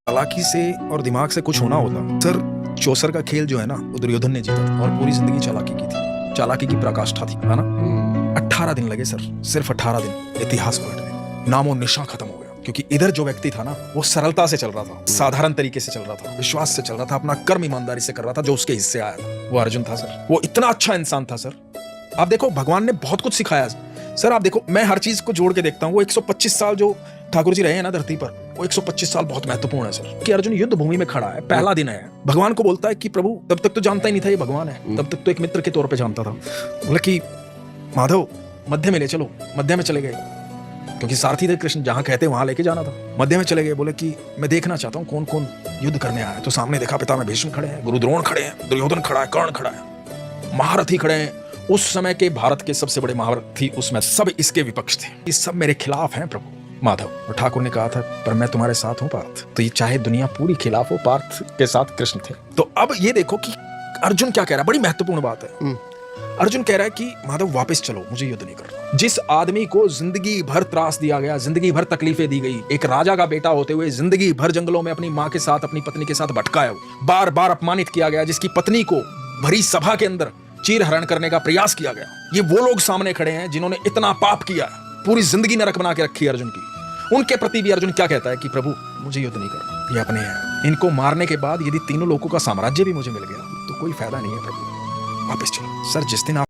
चालाकी से और दिमाग से कुछ होना होता सर। चौसर का खेल जो है ना वो दुर्योधन ने जीता था और पूरी जिंदगी चालाकी की थी, चालाकी की पराकाष्ठा थी, है ना। 18 दिन लगे सर, सिर्फ 18 दिन इतिहास पलटने, नामो निशान खत्म हो गया। क्योंकि इधर जो व्यक्ति था ना वो सरलता से चल रहा था, साधारण तरीके से चल रहा था, विश्वास से चल रहा था, अपना कर्म ईमानदारी से कर रहा था, जो उसके हिस्से आया था वो अर्जुन था सर। वो इतना अच्छा इंसान था सर। आप देखो भगवान ने बहुत कुछ सिखाया सर। आप देखो मैं हर चीज को जोड़ के देखता हूँ। वो 125 साल जो ठाकुर जी रहे हैं ना धरती पर, वो 125 साल बहुत महत्वपूर्ण है सर। कि अर्जुन युद्ध भूमि में खड़ा है, पहला दिन है, भगवान को बोलता है कि प्रभु, तब तक तो जानता ही नहीं था ये भगवान है, तब तक तो एक मित्र के तौर पे जानता था। बोले कि माधव मध्य में ले चलो। मध्य में चले गए क्योंकि सारथी थे कृष्ण, जहां कहते वहां लेके जाना था। मध्य में चले गए, बोले कि मैं देखना चाहता हूँ कौन कौन युद्ध करने आया है। तो सामने देखा पितामह भीष्म खड़े हैं, गुरु द्रोण खड़े हैं, दुर्योधन खड़ा है, कर्ण खड़ा है, महारथी खड़े हैं। उस समय के भारत के सबसे बड़े महारथी उसमें सब इसके विपक्ष थे। ये सब मेरे खिलाफ हैं प्रभु माधव। और ठाकुर ने कहा था पर मैं तुम्हारे साथ हूं पार्थ। तो ये चाहे दुनिया पूरी खिलाफ हो, पार्थ के साथ कृष्ण थे। तो अब ये देखो कि अर्जुन क्या कह रहा है, बड़ी महत्वपूर्ण बात है। अर्जुन कह रहा है कि माधव वापस चलो, मुझे युद्ध नहीं करना। जिस आदमी को जिंदगी भर त्रास दिया गया, जिंदगी भर तकलीफें दी गई, एक राजा का बेटा होते हुए जिंदगी भर जंगलों में अपनी माँ के साथ, अपनी पत्नी के साथ भटकाया, बार बार अपमानित किया गया, जिसकी पत्नी को भरी सभा के अंदर चीर हरण करने का प्रयास किया गया, ये वो लोग सामने खड़े हैं जिन्होंने इतना पाप किया, पूरी जिंदगी नरक बना के रखी है अर्जुन की। उनके प्रति भी अर्जुन क्या कहता है कि प्रभु मुझे युद्ध नहीं करना, ये अपने हैं, इनको मारने के बाद यदि तीनों लोगों का साम्राज्य भी मुझे मिल गया तो कोई फायदा नहीं है प्रभु, वापस चलो। सर जिस दिन आप